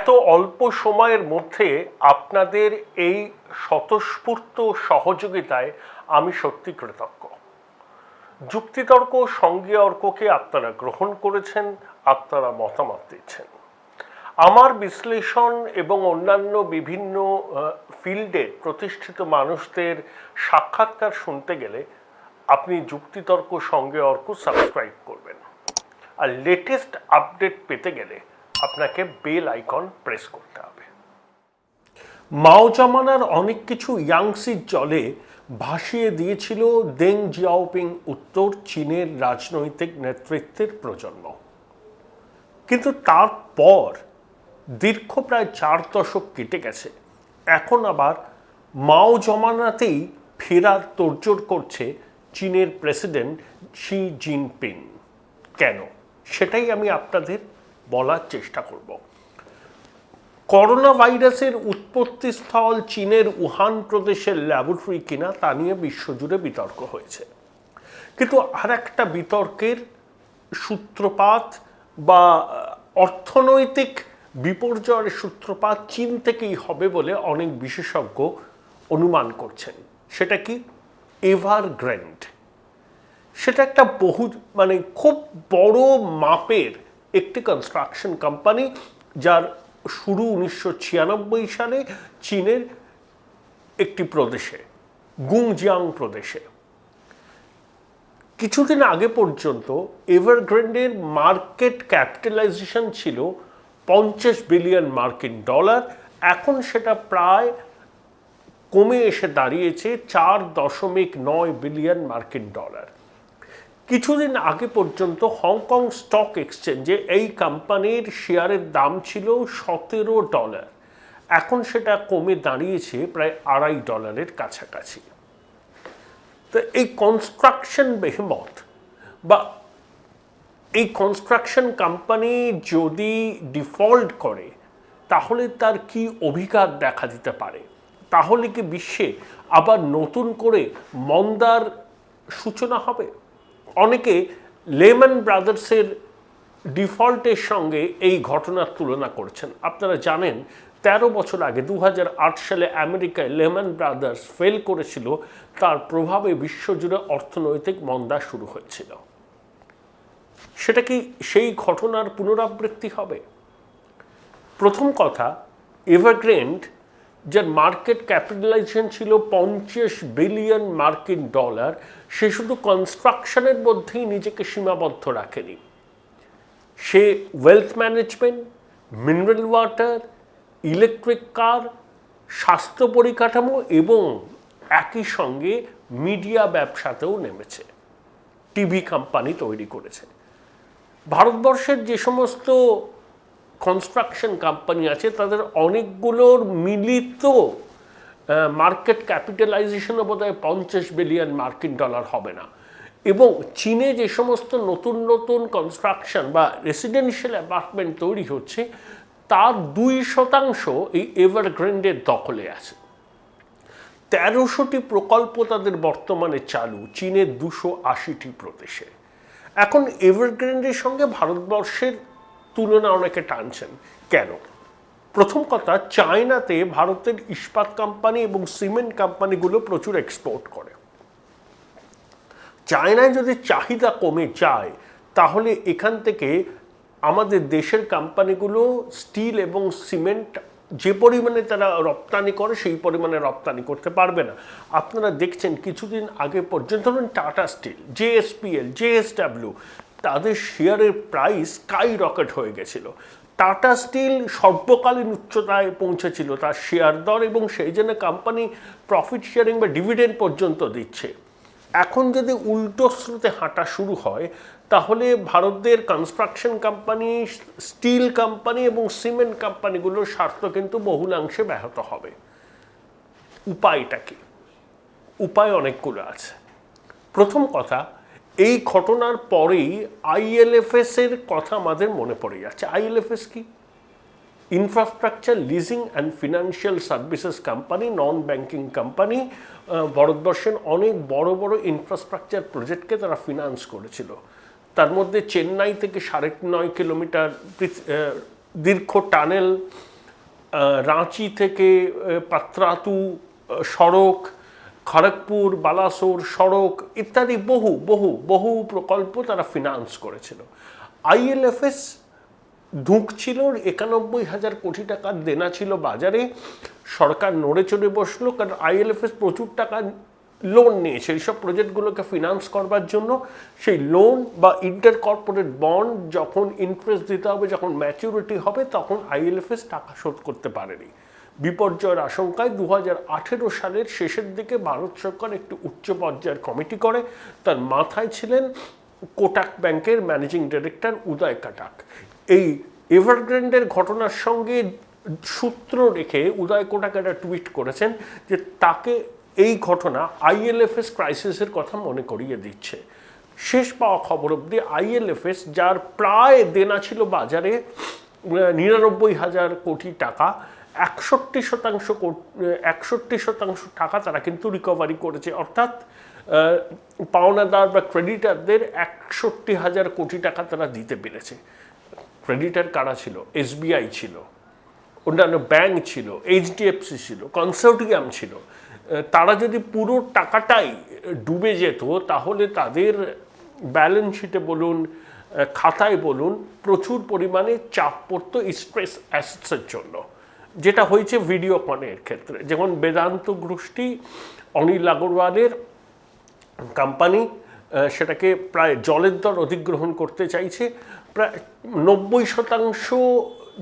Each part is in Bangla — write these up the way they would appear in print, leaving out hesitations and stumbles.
এত অল্প সময়ের মধ্যে আপনাদের এই স্বতঃস্ফূর্ত সহযোগিতায় আমি সত্যি কৃতজ্ঞ। যুক্তিতর্ক সঙ্গে অর্ককে আপনারা গ্রহণ করেছেন, আপনারা মতামত দিচ্ছেন। আমার বিশ্লেষণ এবং অন্যান্য বিভিন্ন ফিল্ডের প্রতিষ্ঠিত মানুষদের সাক্ষাৎকার শুনতে গেলে আপনি যুক্তিতর্ক সঙ্গে অর্ক সাবস্ক্রাইব করবেন, আর লেটেস্ট আপডেট পেতে গেলে আপনাকে বেল আইকন প্রেস করতে হবে। মাও জামানার অনেক কিছু ইয়াংসির জলে ভাসিয়ে দিয়েছিল দেং জিয়াওপিং উত্তর চীনের রাজনৈতিক নেতৃত্বের প্রজন্ম, কিন্তু তারপর দীর্ঘ প্রায় 4 দশক কেটে গেছে। এখন আবার মাও জামানাতেই ফেরার তোড়জোড় করছে চীনের প্রেসিডেন্ট শি জিনপিং। কেন, সেটাই আমি আপনাদের বলার চেষ্টা করব। করোনা ভাইরাসের উৎপত্তিস্থল চীনের উহান প্রদেশের ল্যাবরেটরি কিনা তা নিয়ে বিশ্বজুড়ে বিতর্ক হয়েছে, কিন্তু আর একটা বিতর্কের সূত্রপাত বা অর্থনৈতিক বিপর্যয়ের সূত্রপাত চীন থেকেই হবে বলে অনেক বিশেষজ্ঞ অনুমান করছেন। সেটা কি? এভারগ্র্যান্ড। সেটা একটা খুব বড় মাপের একটি কনস্ট্রাকশন কোম্পানি, যার শুরু 1996 সালে চীনের একটি প্রদেশে, গুংজিয়াং প্রদেশে। কিছুদিন আগে পর্যন্ত এভারগ্র্যান্ডের মার্কেট ক্যাপিটালাইজেশন ছিল $50 বিলিয়ন। এখন সেটা প্রায় কমে এসে দাঁড়িয়েছে $4.9 বিলিয়ন। কিছুদিন আগে পর্যন্ত হংকং স্টক এক্সচেঞ্জে এই কোম্পানির শেয়ারের দাম ছিল $17, এখন সেটা কমে দাঁড়িয়েছে প্রায় $2.5 কাছাকাছি। তো এই কনস্ট্রাকশন বেহেমথ বা এই কনস্ট্রাকশন কোম্পানি যদি ডিফল্ট করে তাহলে তার কি অভিঘাত দেখা দিতে পারে? তাহলে কি বিশ্বে আবার নতুন করে মন্দার সূচনা হবে? অনেকে লেহম্যান ব্রাদার্সের ডিফল্টের সঙ্গে এই ঘটনার তুলনা করছেন। আপনারা জানেন 13 বছর আগে 2008 সালে আমেরিকায় লেহম্যান ব্রাদার্স ফেল করেছিল, তার প্রভাবে বিশ্বজুড়ে অর্থনৈতিক মন্দা শুরু হয়েছিল। সেটা কি সেই ঘটনার পুনরাবৃত্তি হবে? প্রথম কথা, এভারগ্র্যান্ড যার মার্কেট ক্যাপিটালাইজেশন ছিল $50 বিলিয়ন, সে শুধু কনস্ট্রাকশনের মধ্যেই নিজেকে সীমাবদ্ধ রাখেনি। সে wealth management, mineral water, electric car, স্বাস্থ্য পরিকাঠামো এবং একই সঙ্গে মিডিয়া ব্যবসাতেও নেমেছে, টিভি কোম্পানি তৈরি করেছে। ভারতবর্ষের যে সমস্ত কনস্ট্রাকশন কোম্পানি আছে তাদের অনেকগুলোর মিলিত মার্কেট ক্যাপিটালাইজেশনও বোধহয় $50 বিলিয়ন হবে না। এবং চীনে যে সমস্ত নতুন নতুন কনস্ট্রাকশন বা রেসিডেন্সিয়াল অ্যাপার্টমেন্ট তৈরি হচ্ছে তার 2% এই এভারগ্র্যান্ডের দখলে আছে। 1300টি প্রকল্প তাদের বর্তমানে চালু চীনের 280টি প্রদেশে। এখন এভারগ্র্যান্ডের সঙ্গে ভারতবর্ষের তুলনা অনেকে টানছেন। কেন? প্রথম কথা, চায়নাতে ভারতের ইস্পাত কোম্পানি এবং সিমেন্ট কোম্পানিগুলো প্রচুর এক্সপোর্ট করে। চায়নায় যদি চাহিদা কমে যায় তাহলে এখান থেকে আমাদের দেশের কোম্পানিগুলো স্টিল এবং সিমেন্ট যে পরিমাণে তারা রপ্তানি করে সেই পরিমাণে রপ্তানি করতে পারবে না। আপনারা দেখছেন কিছুদিন আগে পর্যন্ত ধরুন টাটা স্টিল, JSPL, JSW, তাদের শেয়ারের প্রাইস স্কাই রকেট হয়ে গেছিল। টাটা স্টিল সর্বকালীন উচ্চতায় পৌঁছেছিল তার শেয়ার দর, এবং সেই জন্য কোম্পানি প্রফিট শেয়ারিং বা ডিভিডেন্ড পর্যন্ত দিচ্ছে। এখন যদি উল্টো স্রোতে হাঁটা শুরু হয় তাহলে ভারতের কনস্ট্রাকশন কোম্পানি, স্টিল কোম্পানি এবং সিমেন্ট কোম্পানিগুলোর স্বার্থ কিন্তু বহুলাংশে ব্যাহত হবে। উপায়টা কি? উপায় অনেকগুলো আছে। প্রথম কথা, এই ঘটনার পরেই ILFS এর কথা আমাদের মনে পড়ে যাচ্ছে। ILFS কি? Infrastructure leasing and financial services company, non banking company. ভারতবর্ষের অনেক বড় বড় ইনফ্রাস্ট্রাকচার প্রজেক্টকে তারা ফিনান্স করেছিল। তার মধ্যে চেন্নাই থেকে 9.5 কিলোমিটার দীর্ঘ টানেল, রাঁচি থেকে পাত্রাতু সড়ক, খড়গপুর বালাসোর সড়ক ইত্যাদি বহু বহু বহু প্রকল্প তারা ফিনান্স করেছিল। আইএলএফএস ঢুকছিল, 91,000 কোটি টাকার দেনা ছিল বাজারে। সরকার নড়ে চড়ে বসলো, কারণ আইএলএফএস প্রচুর টাকা লোন নিয়েছে এইসব প্রজেক্টগুলোকে ফিনান্স করবার জন্য। সেই লোন বা ইন্টার কর্পোরেট বন্ড যখন ইন্টারেস্ট দিতে হবে, যখন ম্যাচুরিটি হবে, তখন আইএলএফএস টাকা শোধ করতে পারেনি। বিপর্যয়ের আশঙ্কায় 2018 সালের শেষের দিকে ভারত সরকার একটি উচ্চ পর্যায়ের কমিটি করে। তার মাথায় ছিলেন কোটাক ব্যাংকের ম্যানেজিং ডিরেক্টর উদয় কাটাক। এই এভারগ্র্যান্ডের ঘটনার সঙ্গে সূত্র রেখে উদয় কোটাক একটা টুইট করেছেন যে তাকে এই ঘটনা আইএলএফএস ক্রাইসিসের কথা মনে করিয়ে দিচ্ছে। শেষ পাওয়া খবর অবধি আইএলএফএস, যার প্রায় দেনা ছিল বাজারে 99,000 কোটি টাকা, 61% টাকা তারা কিন্তু রিকভারি করেছে। অর্থাৎ পাওনাদার বা ক্রেডিটারদের 61,000 কোটি টাকা তারা দিতে পেরেছে। ক্রেডিটার কারা ছিল? এসবিআই ছিল, অন্যান্য ব্যাংক ছিল, এইচডিএফসি ছিল, কনসোর্টিয়াম ছিল। তারা যদি পুরো টাকাটাই ডুবে যেত তাহলে তাদের ব্যালেন্স শিটে বলুন, খাতায় বলুন, প্রচুর পরিমাণে চাপ পড়তো স্ট্রেস অ্যাসেটসের জন্য, যেটা হয়েছে ভিডিওকনের ক্ষেত্রে। যেমন বেদান্ত গোষ্ঠী, অনিল আগরওয়ালের কোম্পানি সেটাকে প্রায় জলের দর অধিগ্রহণ করতে চাইছে। প্রায় 90%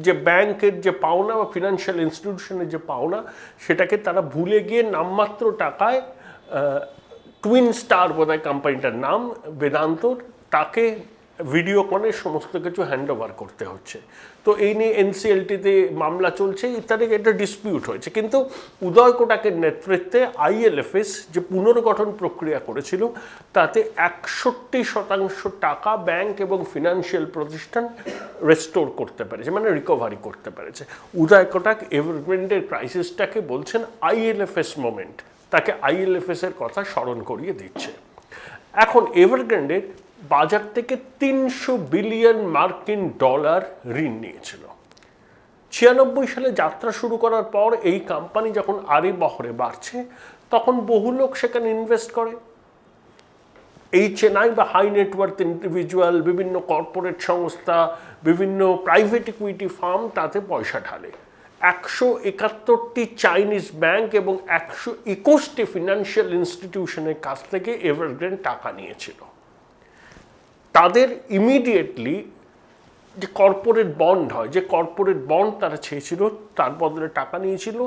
যে ব্যাংকের যে পাওনা বা ফিনান্সিয়াল ইনস্টিটিউশনের যে পাওনা, সেটাকে তারা ভুলে গিয়ে নামমাত্র টাকায় টুইন স্টার বোধহয় কোম্পানিটার নাম বেদান্তর, তাকে ভিডিওকনের সমস্ত কিছু হ্যান্ড ওভার করতে হচ্ছে। তো এই নিয়ে এনসিএলটিতে মামলা চলছে ইত্যাদি, একটা ডিসপিউট হয়েছে। কিন্তু উদয় কোটাকের নেতৃত্বে আইএলএফএস যে পুনর্গঠন প্রক্রিয়া করেছিল, তাতে 61% টাকা ব্যাংক এবং ফিনান্সিয়াল প্রতিষ্ঠান রেস্টোর করতে পেরেছে, মানে রিকভারি করতে পেরেছে। উদয় কোটাক এভারগ্র্যান্ডের ক্রাইসিসটাকে বলছেন আইএলএফএস মোমেন্ট, তাকে আইএলএফএস এর কথা স্মরণ করিয়ে দিচ্ছে। এখন এভারগ্র্যান্ডের বাজার থেকে 300 বিলিয়ন মার্কিন ডলার ঋণ নিয়েছিল। 96 সালে যাত্রা শুরু করার পর এই কোম্পানি যখন আরে বহরে বাড়ছে, তখন বহু লোক সেখানে ইনভেস্ট করে। এই চেনাই বা হাই নেটওয়ার্থ ইন্ডিভিজুয়াল, বিভিন্ন কর্পোরেট সংস্থা, বিভিন্ন প্রাইভেট ইকুইটি ফার্ম তাতে পয়সা ঢালে। 171টি চাইনিজ ব্যাংক এবং 121টি ফিনান্সিয়াল ইনস্টিটিউশনের কাছ থেকে এভারগ্র্যান্ড টাকা নিয়েছিল। তাদের ইমিডিয়েটলি যে কর্পোরেট বন্ড হয়, যে কর্পোরেট বন্ড তারা চেয়েছিল, তার বদলে টাকা নিয়েছিল,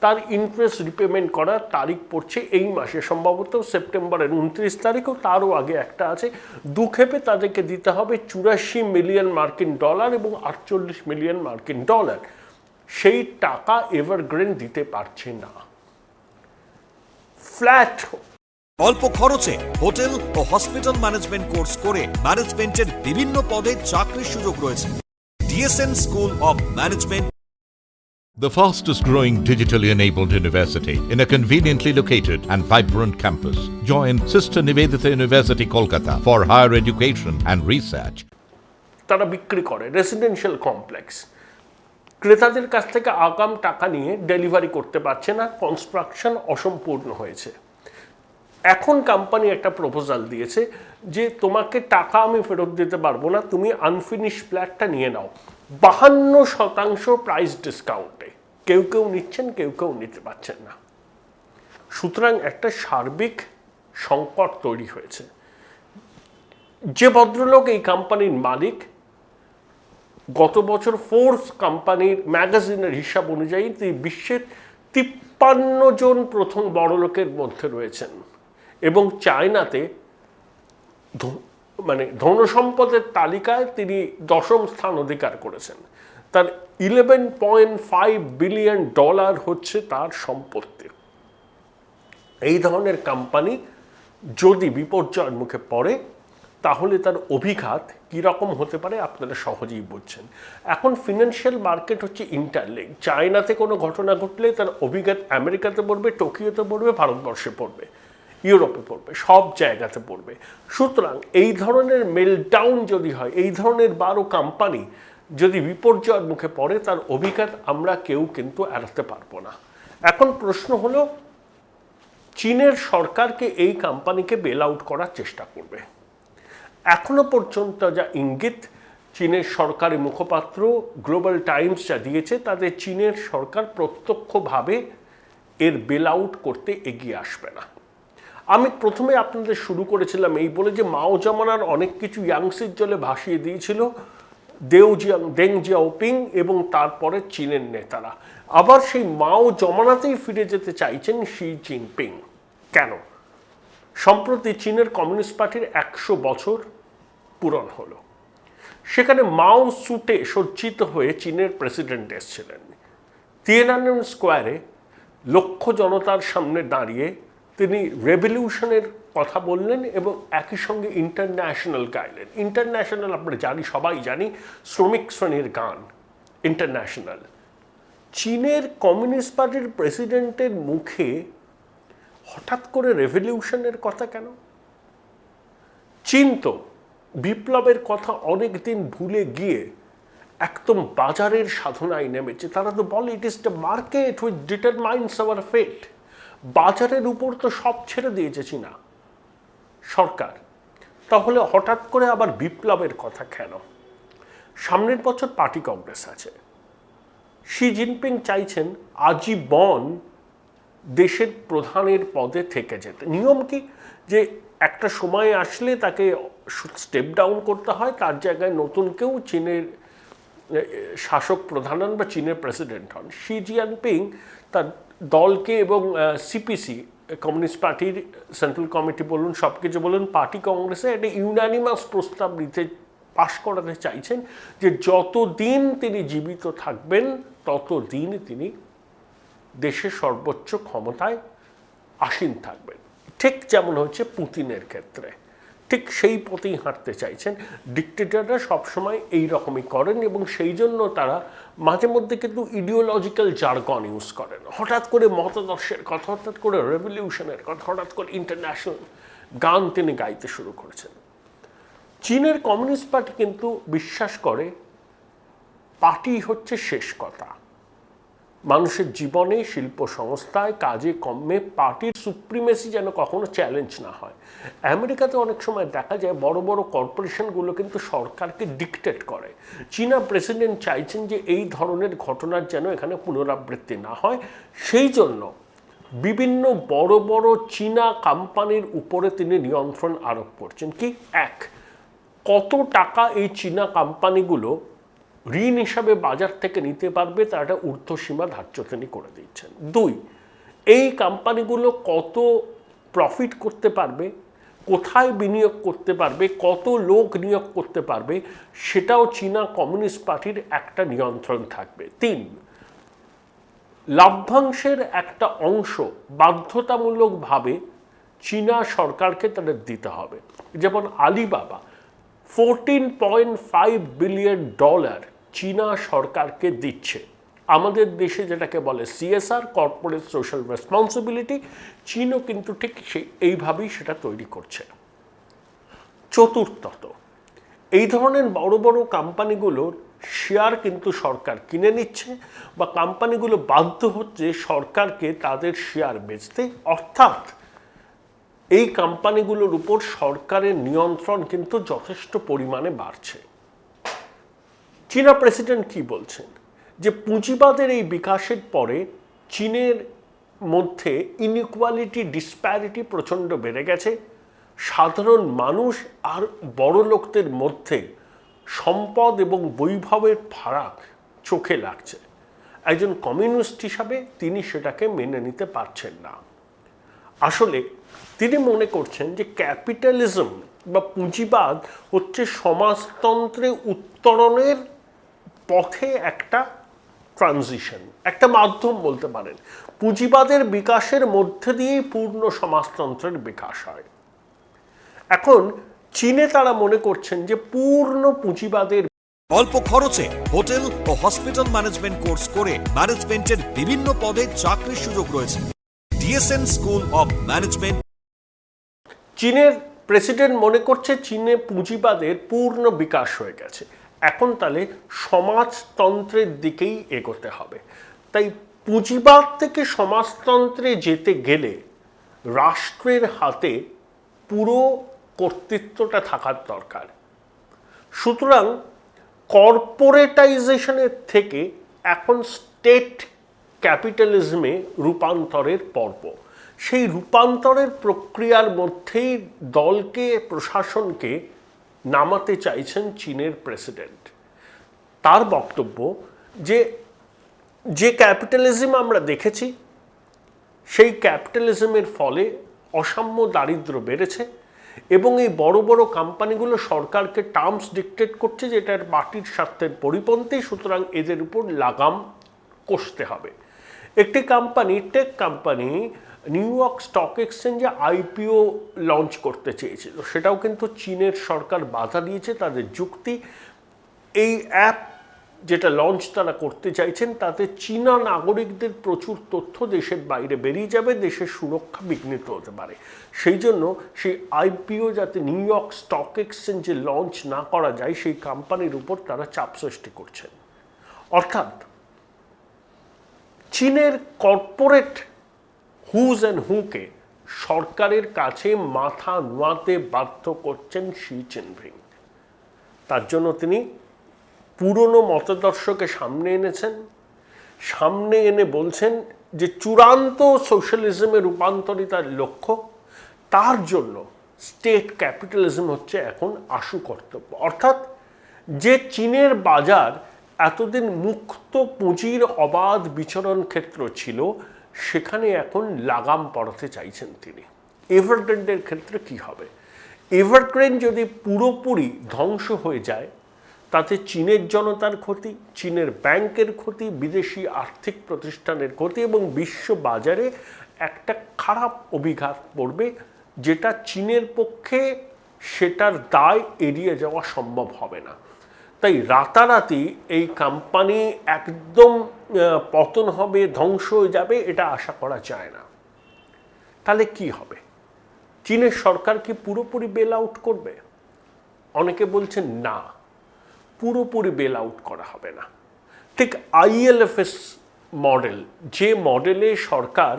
তার ইন্টারেস্ট রিপেমেন্ট করার তারিখ পড়ছে এই মাসে, সম্ভবত সেপ্টেম্বরের 29 তারিখও, তারও আগে একটা আছে। দুক্ষেপে তাদেরকে দিতে হবে 84 মিলিয়ন মার্কিন ডলার এবং 48 মিলিয়ন মার্কিন ডলার। সেই টাকা এভারগ্র্যান্ড দিতে পারছে না। ফ্ল্যাট অল্প খরচে হোটেল ও হসপিটাল ম্যানেজমেন্ট কোর্স করে ম্যানেজমেন্টের বিভিন্ন পদে চাকরির সুযোগ রয়েছে। DSN school of management, the fastest growing digitally enabled university in a conveniently located and vibrant campus. Join Sister Nivedita University, Kolkata for higher education and research. তারা বিক্রি করে রেসিডেন্সিয়াল কমপ্লেক্স, ক্রেতাদের কাছ থেকে আগাম টাকা নিয়ে ডেলিভারি করতে পারছে না, কনস্ট্রাকশন অসম্পূর্ণ হয়েছে। এখন কোম্পানি একটা প্রপোজাল দিয়েছে যে তোমাকে টাকা আমি ফেরত দিতে পারবো না, তুমি আনফিনিশ ফ্ল্যাটটা নিয়ে নাও 52% প্রাইস ডিসকাউন্টে। কেউ কেউ নিচ্ছেন, কেউ কেউ নিতে পারছেন না। সুতরাং একটা সার্বিক সংকট তৈরি হয়েছে। যে ভদ্রলোক এই কোম্পানির মালিক, গত বছর ফোর্বস কোম্পানির ম্যাগাজিনের হিসাব অনুযায়ী তিনি বিশ্বের 53 জন প্রথম বড়লোকের মধ্যে রয়েছেন এবং চায়নাতে মানে ধনসম্পদের তালিকায় তিনি 10ম স্থান অধিকার করেছেন। তার 11.5 বিলিয়ন ডলার হচ্ছে তার সম্পত্তি। এই ধরনের কোম্পানি যদি বিপর্যয়ের মুখে পড়ে, তাহলে তার অভিঘাত কীরকম হতে পারে আপনারা সহজেই বুঝছেন। এখন ফিনান্সিয়াল মার্কেট হচ্ছে ইন্টারলিঙ্ক। চায়নাতে কোনো ঘটনা ঘটলে তার অভিঘাত আমেরিকাতে পড়বে, টোকিওতে পড়বে, ভারতবর্ষে পড়বে, ইউরোপে পড়বে, সব জায়গাতে পড়বে। সুতরাং এই ধরনের মেলডাউন যদি হয়, এই ধরনের 12 কোম্পানি যদি বিপর্যয়ের মুখে পড়ে তার অভিঘাত আমরা কেউ কিন্তু এড়াতে পারবো না। এখন প্রশ্ন হলো, চীনের সরকারকে এই কোম্পানিকে বেল আউট করার চেষ্টা করবে। এখনো পর্যন্ত যা ইঙ্গিত চীনের সরকারি মুখপাত্র গ্লোবাল টাইমস যা দিয়েছে, তাতে চীনের সরকার প্রত্যক্ষভাবে এর বেল আউট করতে এগিয়ে আসবে না। আমি প্রথমে আপনাদের শুরু করেছিলাম এই বলে যে মাও জামানার অনেক কিছু ইয়াংসির জলে ভাসিয়ে দিয়েছিল দেং জিয়াওপিং এবং তারপরে চীনের নেতারা। আবার সেই মাও জমানাতেই ফিরে যেতে চাইছেন শি জিনপিং। কেন? সম্প্রতি চীনের কমিউনিস্ট পার্টির 100 বছর পূরণ হলো। সেখানে মাও সুটে সজ্জিত হয়ে চীনের প্রেসিডেন্ট এসেছিলেন। তিয়েনানমেন স্কোয়ারে লক্ষ জনতার সামনে দাঁড়িয়ে তিনি রেভলিউশনের কথা বললেন এবং একই সঙ্গে ইন্টারন্যাশনাল গাইলেন। ইন্টারন্যাশনাল আমরা জানি, সবাই জানি, শ্রমিক শ্রেণীর গান ইন্টারন্যাশনাল। চীনের কমিউনিস্ট পার্টির প্রেসিডেন্টের মুখে হঠাৎ করে রেভলিউশনের কথা কেন? চীন তো বিপ্লবের কথা অনেক দিন ভুলে গিয়ে একদম বাজারের সাধনায় নেমেছে। তারা তো বলে it is the market which determines our fate. বাজারের উপর তো সব ছেড়ে দিয়েছে চীনা সরকার। তাহলে হঠাৎ করে আবার বিপ্লবের কথা কেন? সামনের বছর পার্টি কংগ্রেস আছে। শি জিনপিং চাইছেন আজীবন দেশের প্রধানের পদে থেকে যেতে। নিয়ম কি যে একটা সময় আসলে তাকে স্টেপ ডাউন করতে হয়, তার জায়গায় নতুন কেউ চীনের শাসক প্রধান হন বা চীনের প্রেসিডেন্ট হন। শি জিনপিং তার দলকে এবং সিপিসি কমিউনিস্ট পার্টির সেন্ট্রাল কমিটি বলুন, সব কিছু বলুন, পার্টি কংগ্রেসে একটা ইউনানিমাস প্রস্তাব নিতে পাশ করাতে চাইছেন যে যতদিন তিনি জীবিত থাকবেন ততদিন তিনি দেশের সর্বোচ্চ ক্ষমতায় আসীন থাকবেন। ঠিক যেমন হচ্ছে পুতিনের ক্ষেত্রে, ঠিক সেই পথেই হাঁটতে চাইছেন। ডিক্টেটররা সবসময় এই রকমই করেন এবং সেই জন্য তারা মাঝে মধ্যে কিন্তু ইডিওলজিক্যাল জার্গন ইউজ করেন। হঠাৎ করে মতাদর্শের কথা, হঠাৎ করে রেভলিউশনের কথা, হঠাৎ করে ইন্টারন্যাশনাল গান তিনি গাইতে শুরু করেছেন। চীনের কমিউনিস্ট পার্টি কিন্তু বিশ্বাস করে পার্টি হচ্ছে শেষ কথা। মানুষের জীবনে, শিল্প সংস্থায়, কাজে কর্মে পার্টির সুপ্রিমেসি যেন কখনো চ্যালেঞ্জ না হয়। আমেরিকাতে অনেক সময় দেখা যায় বড় বড় কর্পোরেশনগুলো কিন্তু সরকারকে ডিকটেট করে। চীনা প্রেসিডেন্ট চাইছেন যে এই ধরনের ঘটনার যেন এখানে পুনরাবৃত্তি না হয়। সেই জন্য বিভিন্ন বড় বড় চীনা কোম্পানির উপরে তিনি নিয়ন্ত্রণ আরোপ করছেন। কি? এক, কত টাকা এই চীনা কোম্পানিগুলো ঋণ হিসাবে বাজার থেকে নিতে পারবে তার একটা ঊর্ধ্বসীমা ধার্য তিনি করে দিচ্ছেন। দুই, এই কোম্পানিগুলো কত প্রফিট করতে পারবে, কোথায় বিনিয়োগ করতে পারবে, কত লোক নিয়োগ করতে পারবে, সেটাও চীনা কমিউনিস্ট পার্টির একটা নিয়ন্ত্রণ থাকবে। তিন, লভ্যাংশের একটা অংশ বাধ্যতামূলকভাবে চীনা সরকারকে তাদের দিতে হবে। যেমন আলিবাবা $14.5 বিলিয়ন চীনা সরকারকে দিচ্ছে। আমাদের দেশে যেটাকে বলে সিএসআর, কর্পোরেট সোশ্যাল রেসপন্সিবিলিটি, চীনও কিন্তু ঠিক এইভাবেই সেটা তৈরি করছে। চতুর্থত, এই ধরনের বড় বড় কোম্পানিগুলোর শেয়ার কিন্তু সরকার কিনে নিচ্ছে বা কোম্পানিগুলো বাধ্য হচ্ছে সরকারকে তাদের শেয়ার বেচতে। অর্থাৎ এই কোম্পানিগুলোর উপর সরকারের নিয়ন্ত্রণ কিন্তু যথেষ্ট পরিমাণে বাড়ছে। চীনা প্রেসিডেন্ট কি বলছেন? যে পুঁজিবাদের এই বিকাশের পরে চীনের মধ্যে ইনইকুয়ালিটি, ডিসপ্যারিটি প্রচণ্ড বেড়ে গেছে। সাধারণ মানুষ আর বড় লোকদের মধ্যে সম্পদ এবং বৈভবের ফারাক চোখে লাগছে। একজন কমিউনিস্ট হিসাবে তিনি সেটাকে মেনে নিতে পারছেন না। আসলে তিনি মনে করছেন যে ক্যাপিটালিজম বা পুঁজিবাদ হচ্ছে সমাজতন্ত্রে উত্তরণের পথে একটা ট্রানজিশন, একটা মাধ্যম বলতে পারেন। পুঁজিবাদের বিকাশের মধ্যে দিয়েই পূর্ণ সমাজতন্ত্রের বিকাশ হয়। এখন চীনে তারা মনে করছেন যে পূর্ণ পুঁজিবাদের অল্প খরচে হোটেল ও হসপিটাল ম্যানেজমেন্ট কোর্স করে ম্যানেজমেন্টের বিভিন্ন পদে চাকরির সুযোগ রয়েছে। DSN school of management. চীনের প্রেসিডেন্ট মনে করছে চীনে পুঁজিবাদের পূর্ণ বিকাশ হয়ে গেছে। এখন তাহলে সমাজতন্ত্রের দিকেই এগোতে হবে। তাই পুঁজিবাদ থেকে সমাজতন্ত্রে যেতে গেলে রাষ্ট্রের হাতে পুরো কর্তৃত্বটা থাকার দরকার। সুতরাং কর্পোরেটাইজেশনের থেকে এখন স্টেট ক্যাপিটালিজমে রূপান্তরের পর্ব। সেই রূপান্তরের প্রক্রিয়ার মধ্যেই দলকে, প্রশাসনকে নামাতে চাইছেন চীনের প্রেসিডেন্ট। তার বক্তব্য যে ক্যাপিটালিজম আমরা দেখেছি, সেই ক্যাপিটালিজমের ফলে অসাম্য, দারিদ্র্য বেড়েছে এবং এই বড় বড় কোম্পানিগুলো সরকারকে টার্মস ডিকটেট করছে যে এটার পার্টির স্বার্থের পরিপন্থী, সুতরাং এদের উপর লাগাম কষতে হবে। একটি company, tech company, New York stock এক্সচেঞ্জে আইপিও লঞ্চ করতে চেয়েছিল, সেটাও কিন্তু চীনের সরকার বাধা দিয়েছে। তাদের যুক্তি, এই অ্যাপ যেটা লঞ্চ তারা করতে চাইছেন তাতে চীনা নাগরিকদের প্রচুর তথ্য দেশের বাইরে বেরিয়ে যাবে, দেশের সুরক্ষা বিঘ্নিত হতে পারে। সেই জন্য সেই আইপিও যাতে নিউ ইয়র্ক স্টক এক্সচেঞ্জে লঞ্চ না করা যায়, সেই কোম্পানির উপর তারা চাপ সৃষ্টি করছেন। অর্থাৎ চীনের কর্পোরেট হুজ অ্যান্ড হুকে সরকারের কাছে মাথা নোয়াতে বাধ্য করছেন শি জিনপিং। তার জন্য তিনি পুরনো মতাদর্শকে সামনে এনেছেন, সামনে এনে বলছেন যে চূড়ান্ত সোশ্যালিজমে রূপান্তরই তার লক্ষ্য। তার জন্য স্টেট ক্যাপিটালিজম হচ্ছে এখন আশু কর্তব্য। অর্থাৎ যে চীনের বাজার এতদিন মুক্ত পুঁজির অবাধ বিচরণ ক্ষেত্র ছিল, সেখানে এখন লাগাম পড়াতে চাইছেন তিনি। এভারগ্রেন্ডের ক্ষেত্রে কি হবে? এভারগ্রেন্ড যদি পুরোপুরি ধ্বংস হয়ে যায়, তাতে চীনের জনতার ক্ষতি, চীনের ব্যাংকের ক্ষতি, বিদেশি আর্থিক প্রতিষ্ঠানের ক্ষতি এবং বিশ্ব বাজারে একটা খারাপ অভিঘাত পড়বে, যেটা চীনের পক্ষে সেটার দায় এড়িয়ে যাওয়া সম্ভব হবে না। তাই রাতারাতি এই কোম্পানি একদম পতন হবে, ধ্বংস হয়ে যাবে, এটা আশা করা যায় না। তাহলে কি হবে? চীনের সরকার কি পুরোপুরি বেল আউট করবে? অনেকে বলছেন না, পুরোপুরি বেল আউট করা হবে না। ঠিক আইএলএফএস মডেল, যে মডেলে সরকার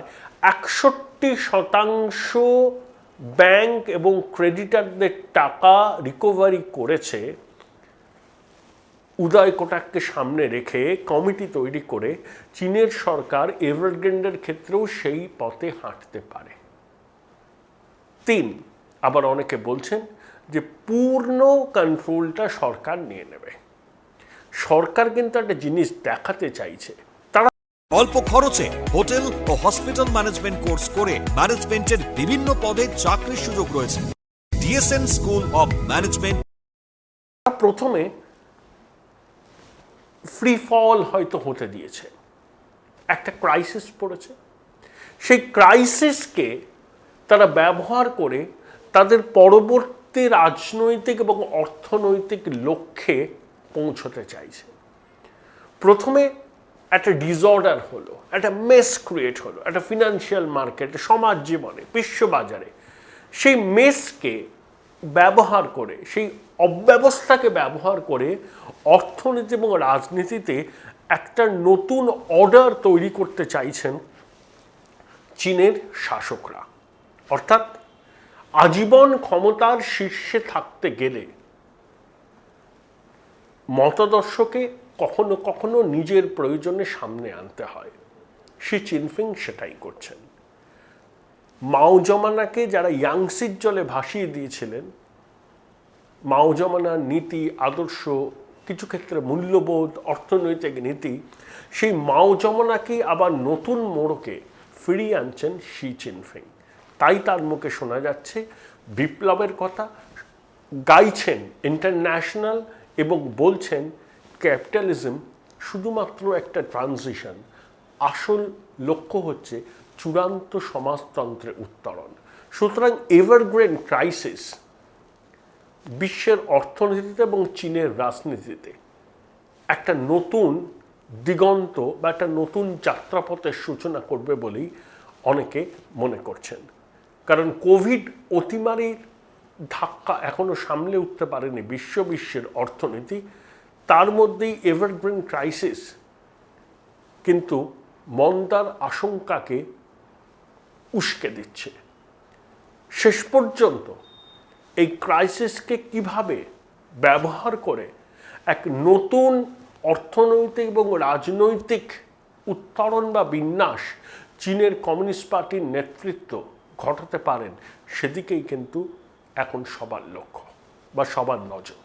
61% ব্যাংক এবং ক্রেডিটারদের টাকা রিকভারি করেছে, উদয় কোটাককে সামনে রেখে কমিটি তৈরি করে, চীনের সরকার এভারগ্রেন্ডের ক্ষেত্রেও সেই পথে হাঁটতে পারে। 3, আবার অনেকে বলছেন যে পূর্ণ কন্ট্রোলটা সরকার নিয়ে নেবে। সরকার কিন্তু একটা জিনিস দেখাতে চাইছে, তারা অল্প খরচে হোটেল ও হসপিটাল ম্যানেজমেন্ট কোর্স করে ম্যানেজমেন্টের বিভিন্ন পদে চাকরির সুযোগ রয়েছে। DSN school of management. প্রথমে ফ্রি ফল হয়তো হতে দিয়েছে, একটা ক্রাইসিস পড়েছে, সেই ক্রাইসিসকে তারা ব্যবহার করে তাদের পরবর্তী রাজনৈতিক এবং অর্থনৈতিক লক্ষ্যে পৌঁছতে চাইছে। প্রথমে একটা ডিসঅর্ডার হলো, একটা মেস ক্রিয়েট হলো, একটা ফিনান্সিয়াল মার্কেটে, সমাজ জীবনে, বিশ্ববাজারে। সেই মেসকে ব্যবহার করে, সেই অব্যবস্থাকে ব্যবহার করে অর্থনীতি এবং রাজনীতিতে একটা নতুন অর্ডার তৈরি করতে চাইছেন চীনের শাসকরা। অর্থাৎ আজীবন ক্ষমতার শীর্ষে থাকতে গেলে মতাদর্শকে কখনো কখনো নিজের প্রয়োজনে সামনে আনতে হয়। শি জিনপিং সেটাই করছেন। মাও জমানাকে যারা ইয়াংসির জলে ভাসিয়ে দিয়েছিলেন, মাও জমানার নীতি, আদর্শ, কিছু ক্ষেত্রে মূল্যবোধ, অর্থনৈতিক নীতি, সেই মাও জমানাকেই আবার নতুন মোড়কে ফিরিয়ে আনছেন শি জিনপিং। তাই তার মুখে শোনা যাচ্ছে বিপ্লবের কথা, গাইছেন ইন্টারন্যাশনাল এবং বলছেন ক্যাপিটালিজম শুধুমাত্র একটা ট্রানজিশন, আসল লক্ষ্য হচ্ছে চূড়ান্ত সমাজতন্ত্রের উত্তরণ। সুতরাং এভারগ্রেন ক্রাইসিস বিশ্বের অর্থনীতিতে এবং চীনের রাজনীতিতে একটা নতুন দিগন্ত বা একটা নতুন যাত্রাপথের সূচনা করবে বলেই অনেকে মনে করছেন। কারণ কোভিড অতিমারির ধাক্কা এখনো সামলে উঠতে পারেনি বিশ্বের অর্থনীতি। তার মধ্যেই এভারগ্রিন ক্রাইসিস কিন্তু মন্দার আশঙ্কাকে উস্কে দিচ্ছে। শেষ পর্যন্ত এই ক্রাইসিসকে কিভাবে ব্যবহার করে এক নতুন অর্থনৈতিক এবং রাজনৈতিক উত্তরণ বা বিন্যাস চীনের কমিউনিস্ট পার্টির নেতৃত্ব ঘটাতে পারেন, সেদিকেই কিন্তু এখন সবার লক্ষ্য বা সবার নজর।